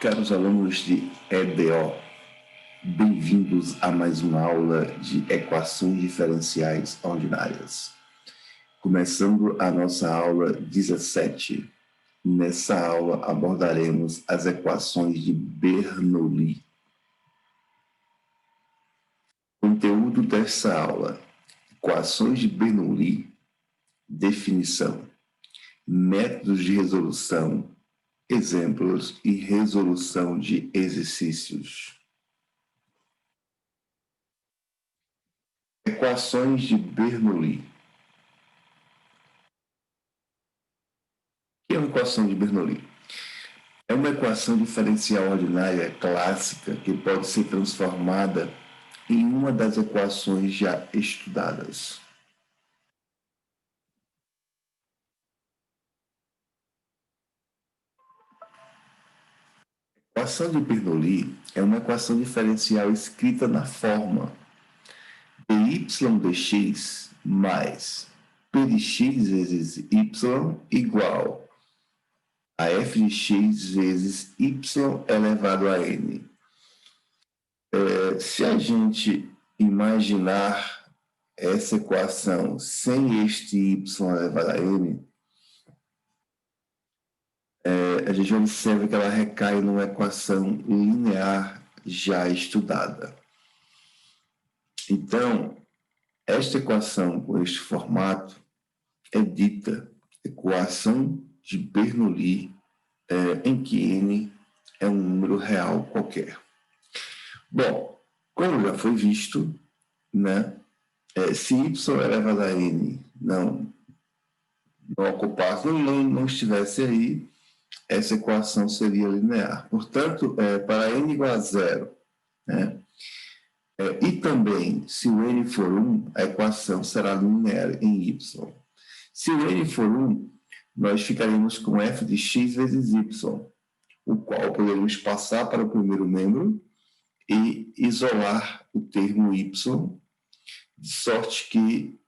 Caros alunos de EDO, bem-vindos a mais uma aula de equações diferenciais ordinárias. Começando a nossa aula 17. Nessa aula abordaremos as equações de Bernoulli. Conteúdo dessa aula: equações de Bernoulli, definição, métodos de resolução, exemplos e resolução de exercícios. Equações de Bernoulli. O que é uma equação de Bernoulli? É uma equação diferencial ordinária clássica que pode ser transformada em uma das equações já estudadas. A equação de Bernoulli é uma equação diferencial escrita na forma dy dx mais p de x vezes y igual a f de x vezes y elevado a n. Se a gente imaginar essa equação sem este y elevado a n, a gente observa que ela recai numa equação linear já estudada. Então, esta equação com este formato é dita equação de Bernoulli, em que n é um número real qualquer. Bom, como já foi visto, né, se y elevado a n não ocupasse, não estivesse aí, essa equação seria linear. Portanto, para n igual a zero, né, e também, se o n for 1, a equação será linear em y. Se o n for 1, nós ficaremos com f de x vezes y, o qual poderemos passar para o primeiro membro e isolar o termo y, de sorte que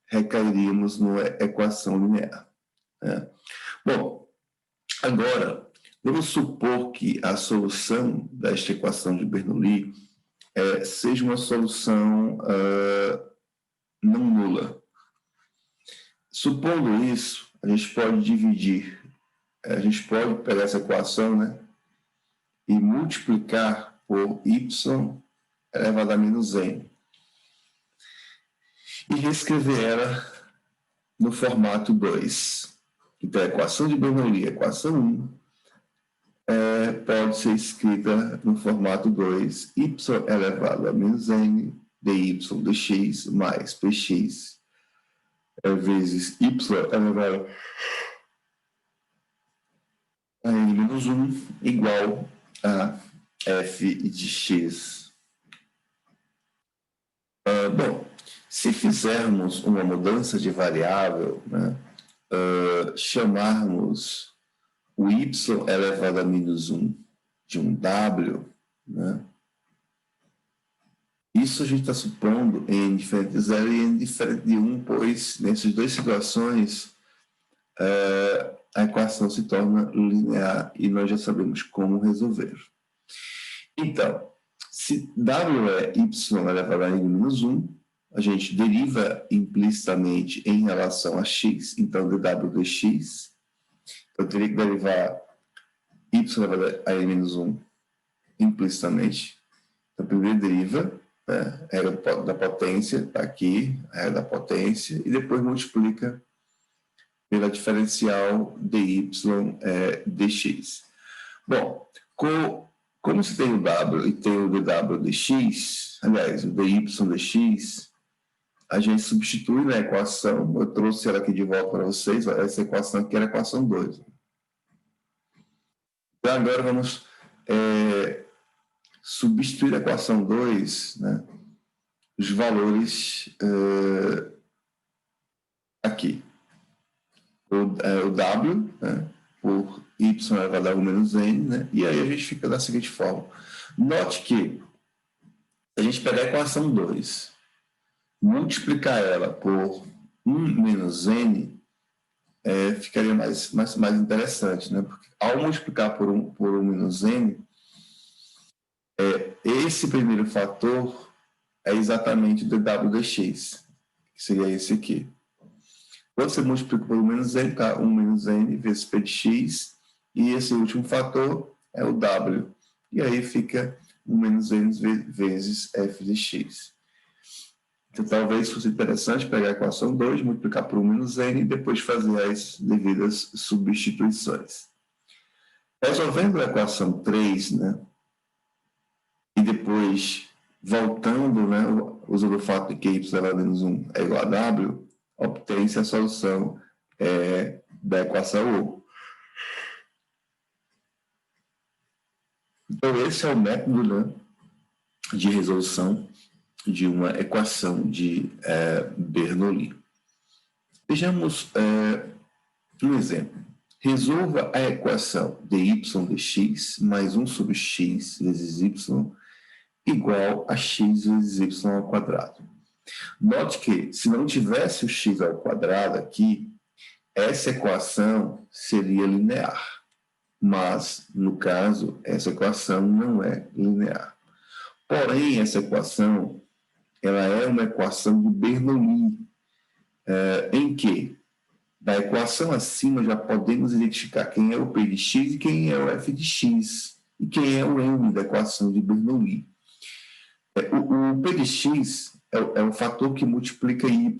recairíamos numa equação linear. Né? Bom, agora, vamos supor que a solução desta equação de Bernoulli seja uma solução não nula. Supondo isso, a gente pode dividir, a gente pode pegar essa equação, né, e multiplicar por y elevado a menos n. E reescrever ela no formato 2. Então, a equação de Bernoulli, a equação 1, pode ser escrita no formato 2, y elevado a menos n, dy dx mais px vezes y elevado a n menos 1 igual a f de x. Bom, se fizermos uma mudança de variável, né, chamarmos o y elevado a menos 1 de um w, né, isso a gente está supondo n diferente de 0 e n diferente de 1, pois nessas duas situações a equação se torna linear e nós já sabemos como resolver. Então, se w é y elevado a n menos 1, a gente deriva implicitamente em relação a x, então dw dx. Eu teria que derivar y elevado a n menos 1 implicitamente. Então, primeiro deriva, né, a regra da potência, está aqui, a regra da potência, e depois multiplica pela diferencial dy dx. Bom, como se tem o w e tem o dw dx, aliás, o dy dx, a gente substitui na equação, eu trouxe ela aqui de volta para vocês, essa equação aqui era a equação 2. Então, agora vamos substituir a equação 2, né, os valores aqui. O w, né, por y elevado a menos n, né, e aí a gente fica da seguinte forma. Note que a gente pega a equação 2, multiplicar ela por 1 menos n, ficaria mais interessante, né? Porque ao multiplicar por 1 menos n, esse primeiro fator é exatamente o dw dx, que seria esse aqui. Quando você multiplica por 1 menos n, tá? 1 menos n vezes p de x, e esse último fator é o w. E aí fica 1 menos n vezes f de x. Então, talvez fosse interessante pegar a equação 2, multiplicar por 1 menos n e depois fazer as devidas substituições. Resolvendo a equação 3, né, e depois voltando, né, usando o fato de que y elevado a menos 1 é igual a w, obtém-se a solução da equação U. Então, esse é o método, né, de resolução de uma equação de Bernoulli. Vejamos um exemplo. Resolva a equação dy dx mais 1 sobre x vezes y igual a x vezes y ao quadrado. Note que, se não tivesse o x ao quadrado aqui, essa equação seria linear. Mas, no caso, essa equação não é linear. Porém, essa equação ela é uma equação de Bernoulli, em que, da equação acima, já podemos identificar quem é o p de x e quem é o f de x, e quem é o m da equação de Bernoulli. O p de x é o fator que multiplica y,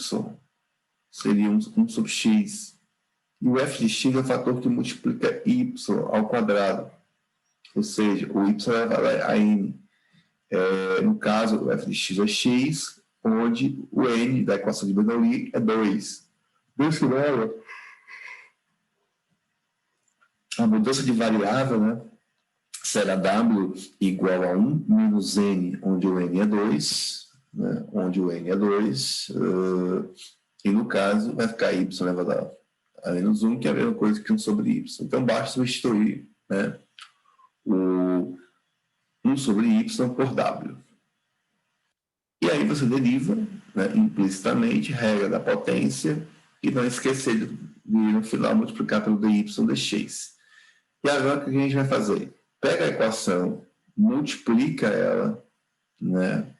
seria 1 sobre x. E o f de x é o fator que multiplica y ao quadrado, ou seja, o y elevado a n. No caso, o f de x é x, onde o n da equação de Bernoulli é 2. Desse modo, a mudança de variável, né, será w igual a 1 menos n, onde o n é 2, né, e no caso vai ficar y elevado a menos 1, que é a mesma coisa que 1 sobre y. Então, basta substituir, né, o 1 sobre y por w. E aí você deriva, né, implicitamente, regra da potência, e não esquecer de, no final, multiplicar pelo dy dx. E agora o que a gente vai fazer? Pega a equação, multiplica ela, né,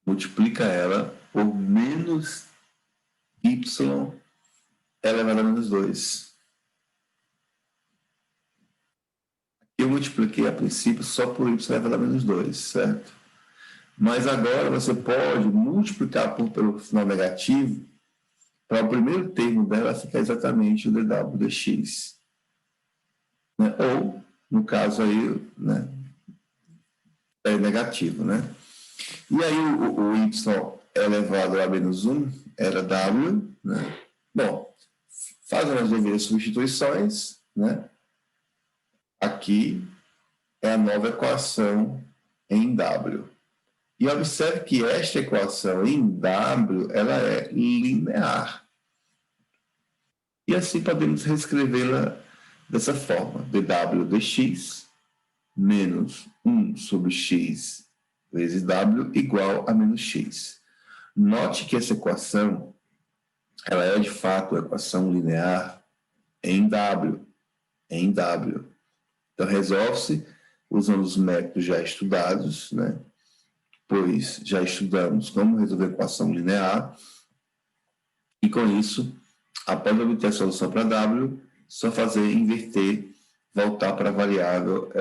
multiplica ela por menos y elevado a menos 2. Eu multipliquei a princípio só por y elevado a menos 2, certo? Mas agora você pode multiplicar pelo final negativo para o primeiro termo dela ficar exatamente o dw dx. Né? Ou, no caso aí, né, é negativo, né? E aí o y elevado a menos 1 era w, né? Bom, fazendo as devidas substituições, né? Aqui é a nova equação em w. E observe que esta equação em w, ela é linear. E assim podemos reescrevê-la dessa forma: dw dx menos 1 sobre x vezes w igual a menos x. Note que essa equação, ela é de fato a equação linear em w. Então, resolve-se usando os métodos já estudados, né? Pois já estudamos como resolver a equação linear, e com isso, após obter a solução para w, só inverter, voltar para a variável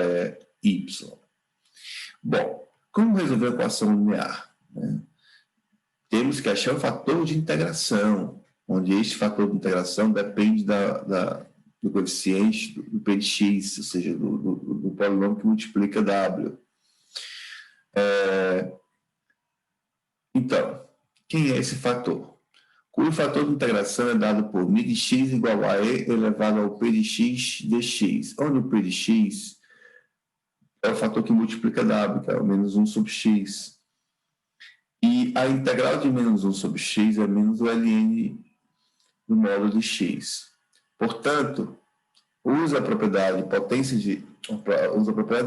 y. Bom, como resolver a equação linear? Né? Temos que achar o fator de integração, onde este fator de integração depende do coeficiente do p de x, ou seja, do polinômio que multiplica w. Então, quem é esse fator? Cujo fator de integração é dado por mi de x igual a e elevado ao p de x dx, onde o p de x é o fator que multiplica w, que é o menos 1 sobre x. E a integral de menos 1 sobre x é menos o ln do módulo de x. Portanto, usa a propriedade do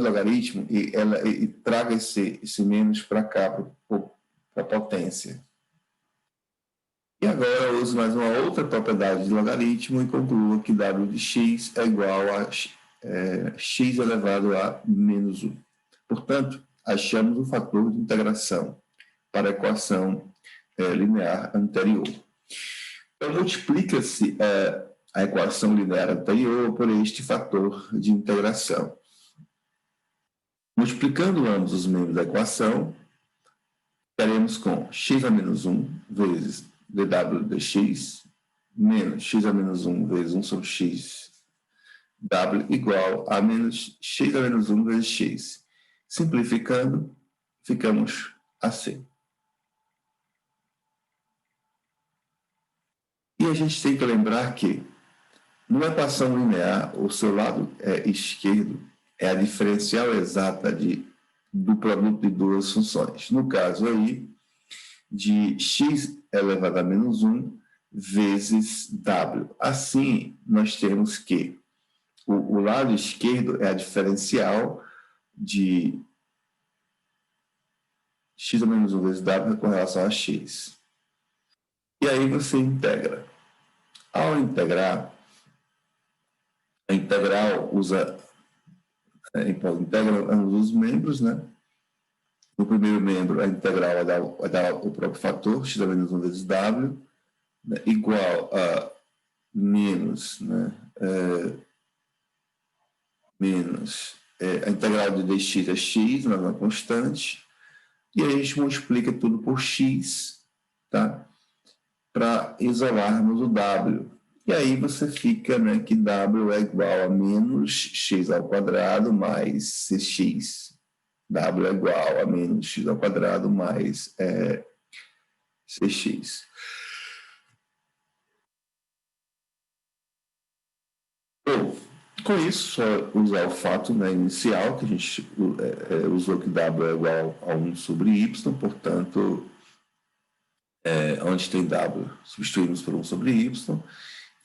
logaritmo e traga esse menos para cá, para a potência. E agora eu uso mais uma outra propriedade de logaritmo e concluo que w de x é igual a x elevado a menos 1. Portanto, achamos o fator de integração para a equação linear anterior. Então, multiplica-se a equação linear anterior por este fator de integração. Multiplicando ambos os membros da equação, ficaremos com x a menos 1 vezes dw dx menos x a menos 1 vezes 1 sobre x w igual a menos x a menos 1 vezes x. Simplificando, ficamos assim. E a gente tem que lembrar que, numa equação linear, o seu lado esquerdo é a diferencial exata do produto de duas funções. No caso aí, de x elevado a menos 1 vezes w. Assim, nós temos que o lado esquerdo é a diferencial de x a menos 1 vezes w com relação a x. E aí você integra. Ao integrar, a integral integra ambos os membros, né? No primeiro membro, a integral vai dar o próprio fator, x a menos 1 vezes w, né, igual a menos, né, menos a integral de dx é x, mas uma constante, e aí a gente multiplica tudo por x, tá? Para isolarmos o w. E aí você fica, né, que w é igual a menos x ao quadrado mais cx. W é igual a menos x ao quadrado mais cx. Bom, com isso, só usar o fato, né, inicial, que a gente usou que w é igual a 1 sobre y, portanto, onde tem w, substituímos por 1 sobre y,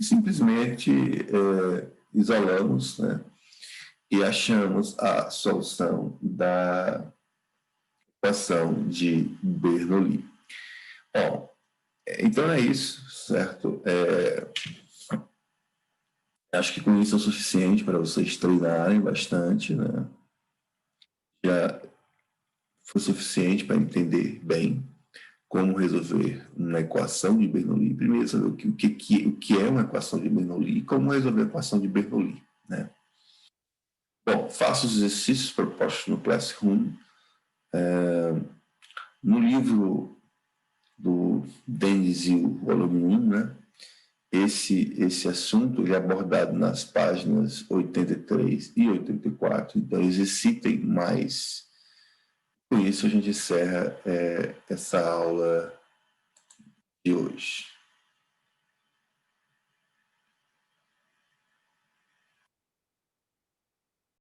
e simplesmente isolamos, né, e achamos a solução da equação de Bernoulli. Bom, então é isso, certo? Acho que com isso é o suficiente para vocês treinarem bastante, né? Já foi suficiente para entender bem como resolver uma equação de Bernoulli. Primeiro, saber o que é uma equação de Bernoulli e como resolver a equação de Bernoulli, né? Bom, faça os exercícios propostos no Classroom. No livro do Denis Hill, volume 1, né? Esse assunto é abordado nas páginas 83 e 84, então exercitem mais. Com isso, a gente encerra essa aula de hoje.